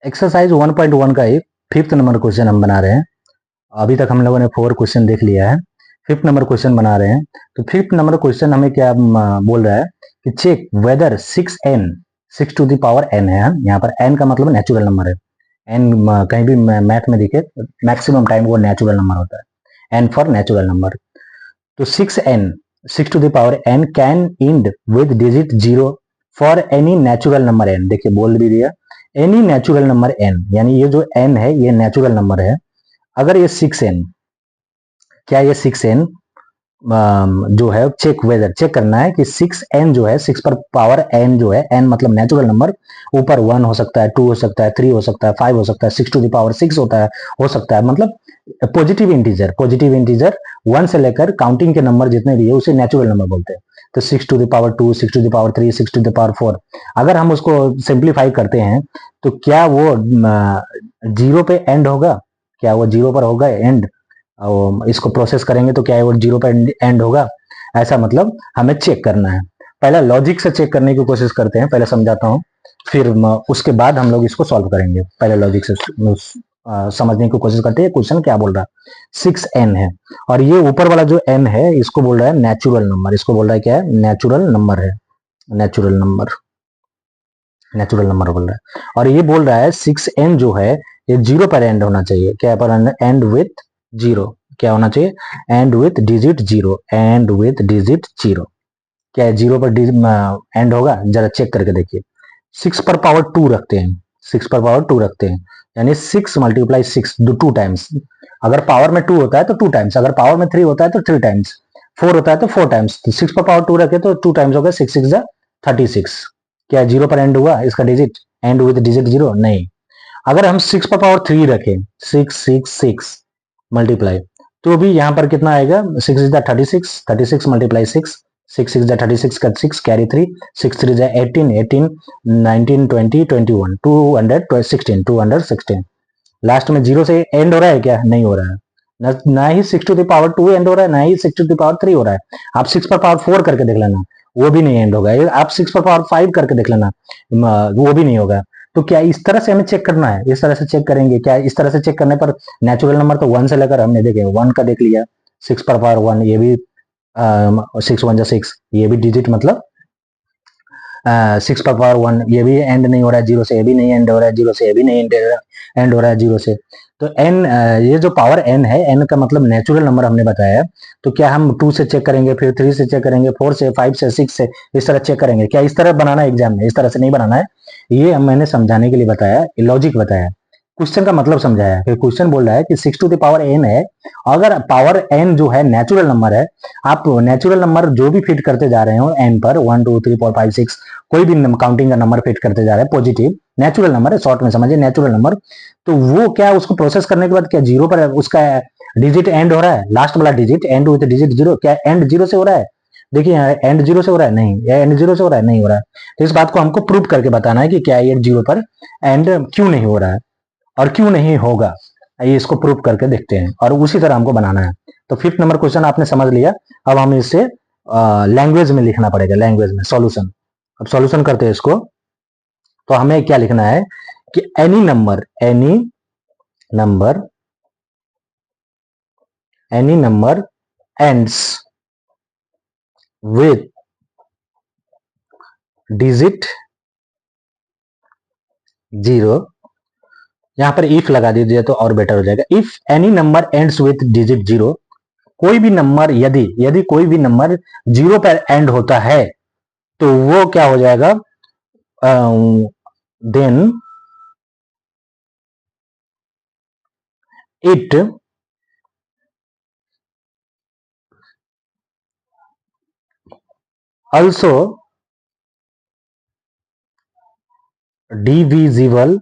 Exercise 1.1 का ही 5th number question हम बना रहे हैं। अभी तक हम लोगों ने 4 क्वेश्चन देख लिया है, 5th नंबर क्वेश्चन बना रहे हैं। तो 5th नंबर क्वेश्चन हमें क्या बोल रहा है कि check whether 6n 6 to the power n है। यहाँ पर n का मतलब नेचुरल नंबर है। n कहीं भी मैथ में दिखे मैक्सिमम टाइम वो नेचुरल नंबर होता है, n फॉर नेचुरल नंबर। तो 6n 6 to the power n can end with digit 0 for any natural number n। देखिए बोल भी दिया एनी नेचुरल नंबर n, यानी ये जो n है ये नेचुरल नंबर है। अगर ये 6n, क्या ये 6n जो है चेक वेदर, चेक करना है कि 6n जो है 6 पर पावर n जो है, n मतलब नेचुरल नंबर, ऊपर 1 हो सकता है, 2 हो सकता है, 3 हो सकता है, 5 हो सकता है, 6 टू द पावर 6 होता है, हो सकता है, मतलब पॉजिटिव इंटीजर 1 से लेकर काउंटिंग के नंबर जितने भी है उसे नेचुरल नंबर बोलते हैं। तो 6 to the power 2, 6 to the power 3, 6 to the power 4, अगर हम उसको सिंप्लीफाई करते हैं तो क्या वो 0 पे एंड होगा? क्या वो 0 पर होगा एंड? इसको प्रोसेस करेंगे तो क्या है वो 0 पर एंड होगा? ऐसा मतलब हमें चेक करना है। पहले लॉजिक से चेक करने की कोशिश करते हैं, पहले समझाता हूँ, फिर उसके बाद हम लोग इसको सॉल्व करेंगे। पहले लॉजिक से समझने की कोशिश करते हैं क्वेश्चन क्या बोल रहा है। 6n है और ये ऊपर वाला जो n है इसको बोल रहा है नेचुरल नंबर। इसको बोल रहा है क्या है? नेचुरल नंबर है, नेचुरल नंबर, नेचुरल नंबर बोल रहा है। और ये बोल रहा है 6n जो है ये 0 पर एंड होना चाहिए। क्या पर एंड विथ 0? क्या होना चाहिए? And with digit 0, and with digit 0। क्या है 0 पर एंड होगा? जरा चेक करके देखिए। 6 पर पावर 2 रखते हैं, 6 पर पावर 2 रखते हैं, यानी 6 मल्टीप्लाई 6 2 टाइम्स। अगर पावर में 2 होता है तो 2 टाइम्स, अगर पावर में 3 होता है तो 3 टाइम्स, 4 होता है तो 4 टाइम्स। तो 6 पर पावर 2 रखे तो 2 टाइम्स हो गया, 6 6 36। क्या 0 पर एंड हुआ इसका डिजिट? एंड विद डिजिट 0 नहीं। अगर हम 6 पर पावर 3 रखें, 6 6 6 मल्टीप्लाई, तो भी यहाँ पर कितना आएगा? 6 इज 36, 36 मल्टीप्लाई 6, 6 6 36 का 6 कैरी 3, 6 3 18, 18 19 20 21 216, 216। लास्ट में 0 से एंड हो रहा है क्या? नहीं हो रहा है। ना ही 6 टू द पावर 2 एंड हो रहा है, ना ही 6 टू द पावर 3 हो रहा है। आप 6 पर पावर 4 करके देख लेना, वो भी नहीं एंड होगा। आप 6 पर पावर 5 करके देख लेना, वो भी नहीं होगा। तो क्या इस तरह से हमें चेक करना है? इस तरह से चेक करेंगे क्या? इस तरह से चेक करने पर नेचुरल नंबर तो 1 से लेकर हमने देखे 1 का देख लिया, 6 पर पावर 1, ये भी 6 1 6, ये भी डिजिट मतलब 6 पर पावर 1, ये भी एंड नहीं हो रहा है 0 से, ये भी नहीं एंड हो रहा है 0 से, ये भी नहीं एंड हो रहा है 0 से। तो n, ये जो पावर n है, n का मतलब नेचुरल नंबर हमने बताया। तो क्या हम 2 से चेक करेंगे, फिर 3 से चेक करेंगे, 4 से, 5 से, 6 से, इस तरह चेक करेंगे? क्या इस तरह बनाना है एग्जाम में? इस तरह से नहीं बनाना है। ये मैंने समझाने के लिए बताया, लॉजिक बताया, क्वेश्चन का मतलब समझाया। फिर क्वेश्चन बोल रहा है कि 6 टू द पावर n है, अगर पावर n जो है नेचुरल नंबर है, आप नेचुरल नंबर जो भी फिट करते जा रहे हो n पर, 1 2 3 4 5 6, कोई भी काउंटिंग का नंबर फिट करते जा रहे हैं, पॉजिटिव नेचुरल नंबर है, शॉर्ट में समझिए नेचुरल नंबर। तो वो क्या उसको प्रोसेस करने के बाद क्या 0 पर उसका डिजिट एंड हो रहा है? लास्ट वाला डिजिट एंड विद डिजिट 0, क्या एंड 0 से हो रहा है? देखिए यहाँ एंड 0 से हो रहा है? नहीं। एंड 0 से हो रहा है? नहीं हो रहा है। तो इस बात को हमको प्रूव करके बताना है कि क्या ये 0 पर एंड क्यों नहीं हो रहा है और क्यों नहीं होगा। ये इसको प्रूव करके देखते हैं और उसी तरह हमको बनाना है। तो 5th नंबर क्वेश्चन आपने समझ लिया। अब हमें इसे लैंग्वेज में लिखना पड़ेगा, लैंग्वेज में सॉल्यूशन। अब सॉल्यूशन करते हैं इसको। तो हमें क्या लिखना है कि any number, any number ends with digit 0, यहां पर इफ लगा दीजिए तो और बेटर हो जाएगा। If any number ends with digit 0, कोई भी नंबर, यदि कोई भी नंबर 0 पर एंड होता है तो वो क्या हो जाएगा? Then it also divisible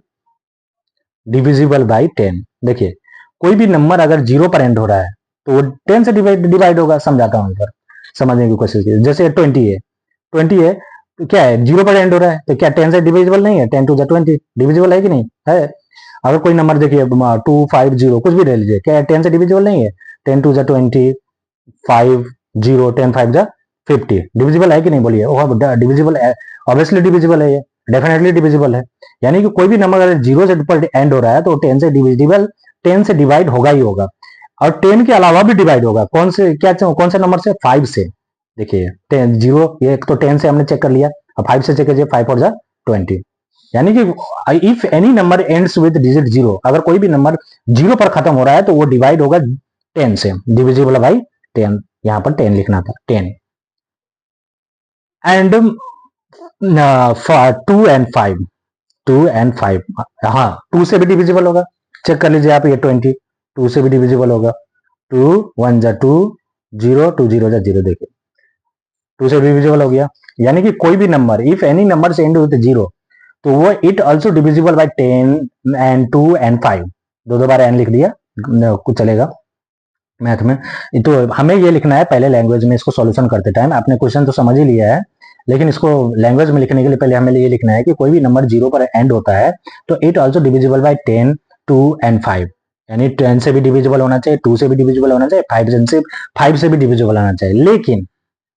by 10। देखिए कोई भी नंबर अगर 0 पर एंड हो रहा है तो वो 10 से डिवाइड होगा। समझाता हूं पर समझने की कोशिश कीजिए। जैसे 20 है, 20 है तो क्या है? 0 पर एंड हो रहा है तो क्या 10 से डिविजिबल नहीं है? 10 टू 20 डिविजिबल है कि नहीं है? अगर कोई नंबर देखिए 250 कुछ भी ले लीजिए, क्या 10 से डिविजिबल नहीं है? 10 टू 20, 5 0, 10 5 50 डिविजिबल है कि नहीं? बोलिए। डिविजिबल है, ऑब्वियसली डिविजिबल है ये। डेफिनेटली डिविजिबल है। यानी कि कोई भी नंबर अगर 0 से पर एंड हो रहा है तो 10 से डिविजिबल, 10 से डिवाइड होगा ही होगा, और 10 के अलावा भी डिवाइड होगा। कौन से नंबर से? 5 से। देखिए 10 0, ये तो 10 से हमने चेक कर लिया, अब 5 से चेक कीजिए, 5 4 जा 20। यानी कि if any number ends with digit 0, अगर कोई भी नंबर 0 पर खत्म हो रहा है तो वो डिवाइड होगा 10 से, डिविजिबल बाई 10। यहां पर 10 लिखना था, 10। एंड 2 एंड 5, 2 एंड 5, हाँ 2 से भी डिविजिबल होगा, चेक कर लीजिए आप, ये 20 2 से भी डिविजिबल होगा। 2 1 जा 2, 0 2 0 जा 0, देखिए 2 से डिविजिबल हो गया। यानी कि कोई भी number, if any number and with 0, तो वो it also divisible by 10 and 2 and 5, दो बार एन लिख दिया, कुछ चलेगा मैथ में। तो हमें ये लिखना है पहले लैंग्वेज में, इसको सॉल्यूशन करते टाइम। आपने क्वेश्चन तो समझ ही लिया है, लेकिन इसको लैंग्वेज में लिखने के लिए पहले हमें ये लिखना है कि कोई भी नंबर 0 पर एंड होता है तो it also divisible by 10 2 and 5। यानी 10 से भी डिविजिबल होना चाहिए, 2 से भी डिविजिबल होना चाहिए, 5 से भी डिविजिबल होना चाहिए।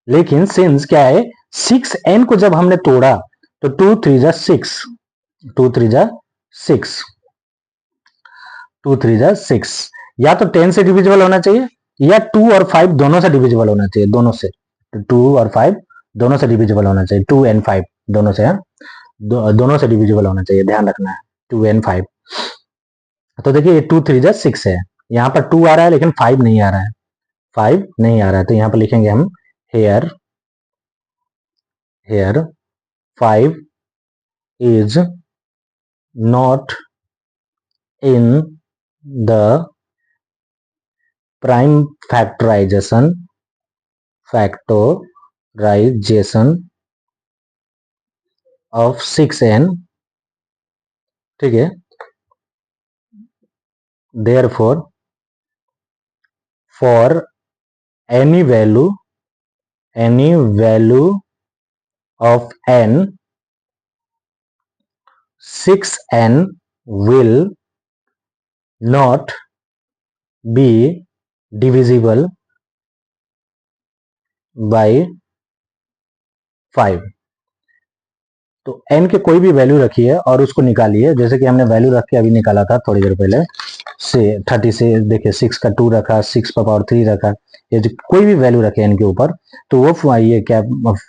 लेकिन सिंस क्या है, 6n को जब हमने तोड़ा तो 2 3 जा 6, 2 3 जा 6, 2 3 जा 6, या तो 10 से डिविजिबल होना चाहिए या 2 और 5 दोनों से डिविजिबल होना चाहिए, दोनों से। 2 और 5 दोनों से डिविजिबल होना चाहिए, 2 एंड 5 दोनों से, दोनों से डिविजिबल होना चाहिए, ध्यान रखना है, 2 एंड 5। तो देखिए 2 3 जा 6 है, यहाँ पर 2 आ रहा है लेकिन 5 नहीं आ रहा है, 5 नहीं आ रहा है, तो यहाँ पर लिखेंगे हम here 5 is not in the prime factorization of 6n, ठीक है। therefore for any value of n, 6n will not be divisible by 5। तो n के कोई भी वैल्यू रखिए और उसको निकालिए, जैसे कि हमने वैल्यू रख के अभी निकाला था थोड़ी देर पहले से 30 से, देखिए 6 का 2 रखा, 6 पर पावर 3 रखा, ये जो कोई भी वैल्यू रखे n के ऊपर, तो वो ये क्या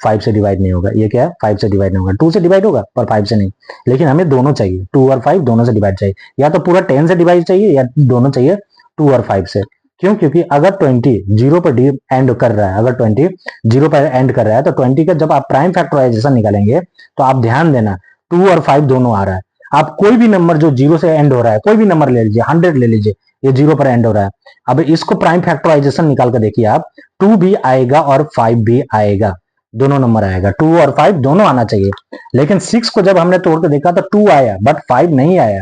5 से डिवाइड नहीं होगा, ये क्या 5 से डिवाइड नहीं होगा, 2 से डिवाइड होगा पर 5 से नहीं। लेकिन हमें दोनों चाहिए, 2 और 5 दोनों से डिवाइड चाहिए, या तो पूरा 10 से डिवाइड चाहिए या दोनों चाहिए 2 और 5 से। क्यों? क्योंकि अगर 20 0 पर एंड कर रहा है, अगर 20 0 पर एंड कर रहा है तो 20 का जब आप प्राइम फैक्टराइजेशन निकालेंगे तो आप ध्यान देना 2 और 5 दोनों आ रहा है। आप कोई भी नंबर जो 0 से एंड हो रहा है, कोई भी नंबर ले लीजिए, 100 ले लीजिए, ये 0 पर एंड हो रहा है। अब इसको प्राइम फैक्टराइजेशन निकाल कर देखिए आप, 2 भी आएगा और 5 भी आएगा, दोनों नंबर आएगा, 2 और 5 दोनों आना चाहिए। लेकिन 6 को जब हमने तोड़ के देखा तो 2 आया बट 5 नहीं आया,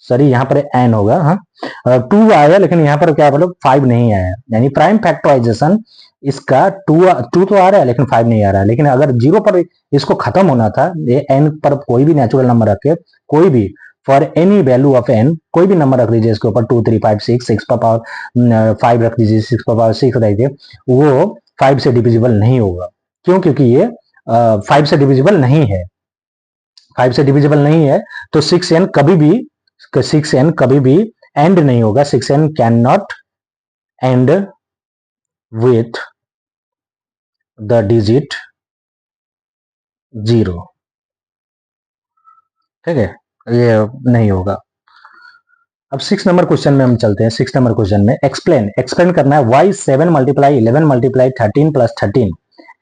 सॉरी यहाँ पर एन होगा, हाँ 2 आया लेकिन यहाँ पर क्या बोलो 5 नहीं आया। यानी प्राइम फैक्टराइजेशन इसका 2 तो आ रहा है लेकिन 5 नहीं आ रहा है। लेकिन अगर 0 पर इसको खत्म होना था, ये एन पर कोई भी नेचुरल नंबर रखे, कोई भी for any value of N, कोई भी नंबर रख लीजिए इसके ऊपर, 2 3 5 6, 6 पर पावर 5 रख दीजिए, 6 पर पावर 6 रख दीजिए, वो 5 से डिविजिबल नहीं होगा। क्यों? क्योंकि ये 5 से डिविजिबल नहीं है, 5 से डिविजिबल नहीं है, तो 6n कभी भी एंड नहीं होगा, 6n can not and with the digit 0, ठीक है, ये नहीं होगा। अब 6 नंबर क्वेश्चन में हम चलते हैं। 6 नंबर क्वेश्चन में एक्सप्लेन करना है why 7 multiply 11 multiply 13 plus 13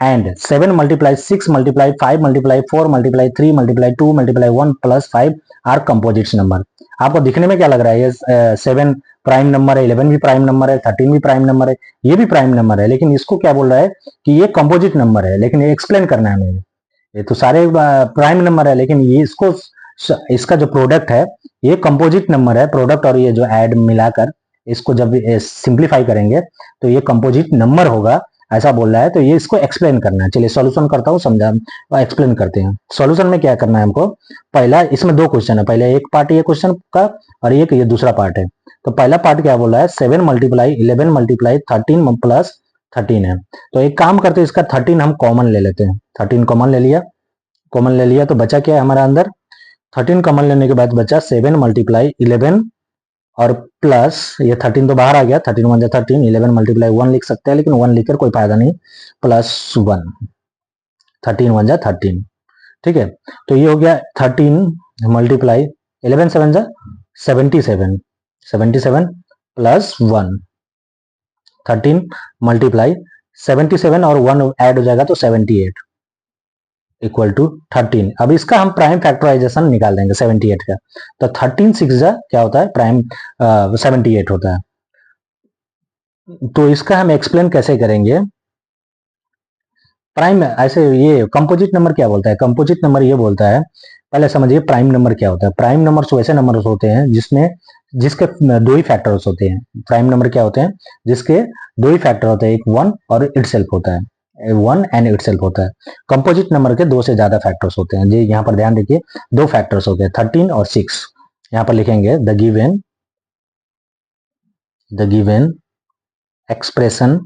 and 7 multiply 6 multiply 5 multiply 4 multiply 3 multiply 2 multiply 1 plus 5 are composites number. आपको दिखने में क्या लग रहा है, ये 7 प्राइम नंबर है, 11 भी प्राइम नंबर है, 13 भी प्राइम नंबर है, ये भी प्राइम नंबर है, लेकिन इसको क्या बोल रहा है कि ये कंपोजिट नंबर है। लेकिन ये एक्सप्लेन करना है हमें, ये तो सारे प्राइम नंबर है, लेकिन ये इसका जो प्रोडक्ट है ये कंपोजिट नंबर है। प्रोडक्ट और ये जो ऐड मिलाकर इसको जब सिंप्लीफाई करेंगे तो ये कंपोजिट नंबर होगा, ऐसा बोल रहा है। तो ये इसको एक्सप्लेन करना है। चलिए सॉल्यूशन करता हूँ, समझा एक्सप्लेन करते हैं। सॉल्यूशन में क्या करना है हमको, पहला इसमें 2 क्वेश्चन है, पहले एक पार्ट ये क्वेश्चन का और एक ये दूसरा पार्ट है। तो पहला पार्ट क्या बोल रहा है, 7 मल्टीप्लाई 11 मल्टीप्लाई 13 प्लस 13 है। तो एक काम करते हैं, इसका 13 हम कॉमन ले लेते हैं, 13 कॉमन ले लिया, कॉमन ले लिया तो बचा क्या है हमारा अंदर, 13 कॉमन लेने के बाद बचा 7 मल्टीप्लाई 11 और प्लस ये 13 तो बाहर आ गया, 13 1 13, 11 मल्टीप्लाई 1 लिख सकते हैं, लेकिन 1 लिखकर कोई फायदा नहीं, प्लस 1, 13 1 13, ठीक है। तो ये हो गया 13 मल्टीप्लाई 11 7 77, 77 प्लस 1, 13 मल्टीप्लाई 77 और 1 ऐड हो जाएगा तो 78 इक्वल टू 13। अब इसका हम प्राइम फैक्टराइजेशन निकाल देंगे 78 का, तो 13 6 क्या होता है, प्राइम 78 होता है। तो इसका हम एक्सप्लेन कैसे करेंगे, प्राइम ऐसे, ये कंपोजिट नंबर क्या बोलता है, कंपोजिट नंबर ये बोलता है, पहले समझिए प्राइम नंबर क्या होता है। प्राइम नंबर वैसे नंबर होते हैं जिसमें जिसके दो ही फैक्टर्स होते हैं। प्राइम नंबर क्या होते हैं, जिसके दो ही फैक्टर होते हैं, एक 1 और इटसेल्फ होता है, 1 एंड इटसेल्फ होता है। कंपोजिट नंबर के 2 से ज्यादा फैक्टर्स होते हैं। जी यहाँ पर ध्यान रखिए, 2 फैक्टर्स होते हैं 13 और 6। यहाँ पर लिखेंगे the given expression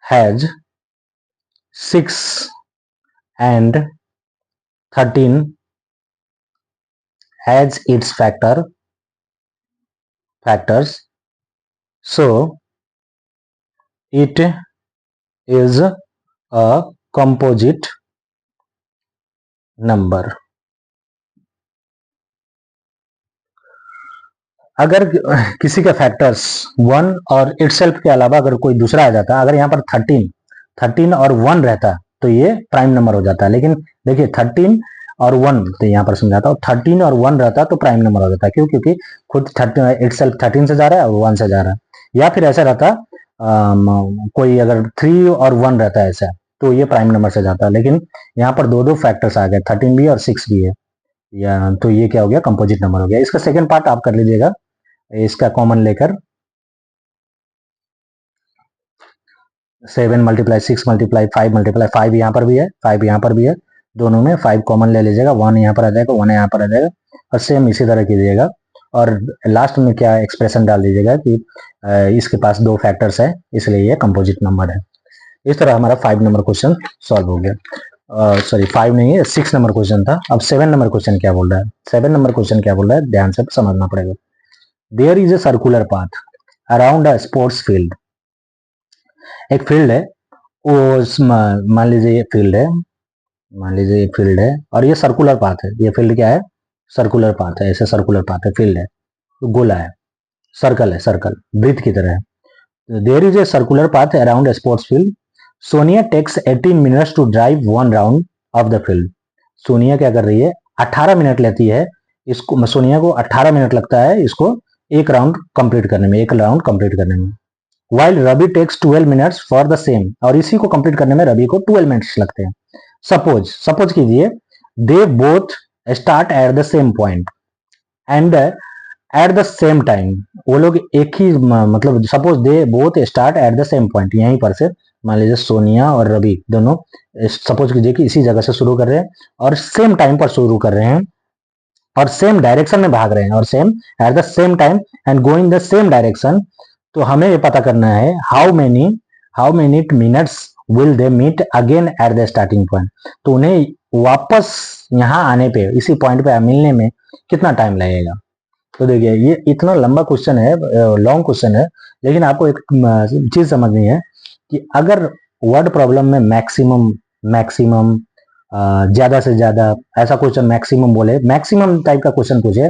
has 6 and 13 as its factors, so it is a composite number। अगर किसी का फैक्टर्स 1 और इटसेल्फ के अलावा अगर कोई दूसरा आ जाता, अगर यहाँ पर 13 और 1 रहता तो ये प्राइम नंबर हो जाता है। लेकिन देखिए 13 और 1, तो यहाँ पर समझाता हूँ, 13 और 1 रहता तो प्राइम नंबर हो जाता। क्यों, क्योंकि खुद इटसेल्फ 13 से जा रहा है और 1 से जा रहा है। या फिर ऐसा रहता कोई अगर 3 और 1 रहता है ऐसा, तो ये प्राइम नंबर से जाता है। लेकिन यहाँ पर दो फैक्टर्स आ गए, 13 भी और 6 भी है, या तो ये क्या हो गया, कंपोजिट नंबर हो गया। इसका सेकेंड पार्ट आप कर लीजिएगा, इसका कॉमन लेकर 7 मल्टीप्लाई 6 मल्टीप्लाई 5 मल्टीप्लाई 5 यहाँ पर भी है, 5 यहाँ पर भी है, दोनों में 5 कॉमन ले लीजिएगा, 1 यहाँ पर आ जाएगा, 1 यहाँ पर आ जाएगा, और सेम इसी तरह कीजिएगा। और लास्ट में क्या एक्सप्रेशन डाल दीजिएगा कि इसके पास 2 फैक्टर्स है, इसलिए ये कंपोजिट नंबर है। इस तरह हमारा 5 नंबर क्वेश्चन सॉल्व हो गया। सॉरी 5 नहीं है, 6 नंबर क्वेश्चन था। अब 7 नंबर क्वेश्चन क्या बोल रहा है, 7 नंबर क्वेश्चन क्या बोल रहा है, ध्यान से समझना पड़ेगा। There is a circular path around a sports field. एक फील्ड है, वो मान लीजिए ये फील्ड है और ये सर्कुलर पाथ है। ये फील्ड क्या है, सर्कुलर पाथ है, ऐसे सर्कुलर पाथ है, फील्ड है, तो गोला है, सर्कल वृत्त की तरह है। There is a circular path around a sports field. Sonia takes 18 minutes to drive 1 round of the field. Sonia क्या कर रही है, 18 मिनट लेती है इसको, सोनिया को 18 मिनट लगता है इसको एक राउंड कंप्लीट करने में, while Ravi takes 12 minutes for the same, और इसी को कंप्लीट करने में रवि को 12 मिनट्स लगते हैं। सपोज कीजिए they both start at the same point and eight the same time, वो लोग एक ही, मतलब suppose they both start at the same point, यहीं पर से मान लीजिए सोनिया और रवि दोनों सपोज कीजिए कि इसी जगह से शुरू कर रहे हैं और सेम टाइम पर शुरू कर रहे हैं और सेम डायरेक्शन में भाग रहे हैं और same at the same time and going the same direction. तो हमें ये पता करना है how many minutes will they meet again at the starting point. तो उन्हें वापस यहाँ आने पे, इसी पॉइंट पे मिलने में कितना टाइम लगेगा। तो देखिए ये इतना लंबा क्वेश्चन है, लॉन्ग क्वेश्चन है, लेकिन आपको एक चीज समझनी है कि अगर वर्ड प्रॉब्लम में मैक्सिमम ज्यादा से ज्यादा ऐसा क्वेश्चन मैक्सिमम बोले, मैक्सिमम टाइप का क्वेश्चन पूछे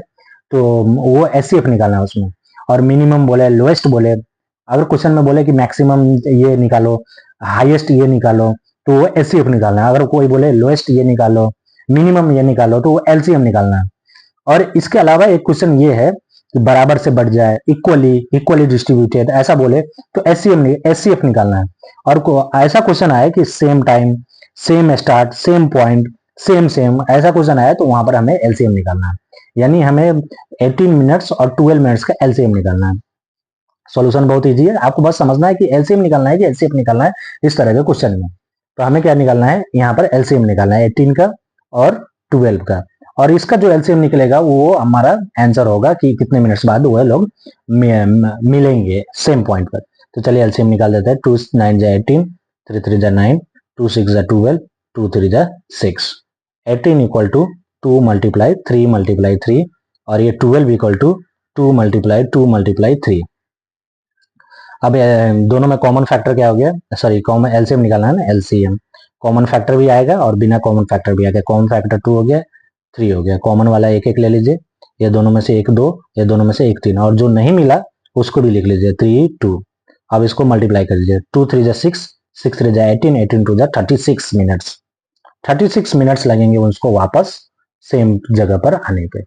तो वो एचसीएफ निकालना है उसमें, और मिनिमम बोले, लोएस्ट बोले, अगर क्वेश्चन में बोले कि मैक्सिमम ये निकालो, हाईएस्ट ये निकालो, तो वो एचसीएफ निकालना है। अगर कोई बोले लोएस्ट ये निकालो, मिनिमम ये निकालो, तो वो एलसीएम निकालना है। और इसके अलावा एक क्वेश्चन ये है कि बराबर से बढ़ जाए, इक्वली डिस्ट्रीब्यूटेड, ऐसा बोले तो एचसीएफ निकालना है। और ऐसा क्वेश्चन आए कि same time, same start, same point, same ऐसा क्वेश्चन आया तो वहां पर हमें एलसीएम निकालना है। यानी हमें 18 मिनट्स और 12 मिनट्स का एलसीएम निकालना है। सॉल्यूशन बहुत इजी है, आपको बस समझना है कि एलसीएम निकालना है कि एचसीएफ निकालना है इस तरह के क्वेश्चन में। तो हमें क्या निकालना है, यहाँ पर एलसीएम निकालना है 18 का और 12 का, और इसका जो एलसीएम निकलेगा वो हमारा आंसर होगा कि कितने मिनट्स बाद वो लोग मिलेंगे सेम पॉइंट पर। तो चलिए एलसीएम निकाल देते हैं। 2 9 जा 18, 3 3 जा 9, 2 6 जा 12, 2 3 जा 6। 18 इक्वल टू 2 मल्टीप्लाई 3 और ये 12 इक्वल टू 2 मल्टीप्लाई 3। अब दोनों में कॉमन फैक्टर क्या हो गया, सॉरी कॉमन एलसीएम निकालना है ना, एलसीएम कॉमन फैक्टर भी आएगा और बिना कॉमन फैक्टर भी आएगा। कॉमन फैक्टर 2 हो गया, 3 हो गया, कॉमन वाला एक एक ले लीजिए, ये दोनों में से एक 2, ये दोनों में से एक 3, और जो नहीं मिला उसको भी लिख लीजिए 3 2। अब इसको मल्टीप्लाई कर लीजिए, 2 3 जा 6, 6 3 जा 18, 18 2 जा 36 मिनट्स। 36 मिनट्स लगेंगे उसको वापस सेम जगह पर आने पे।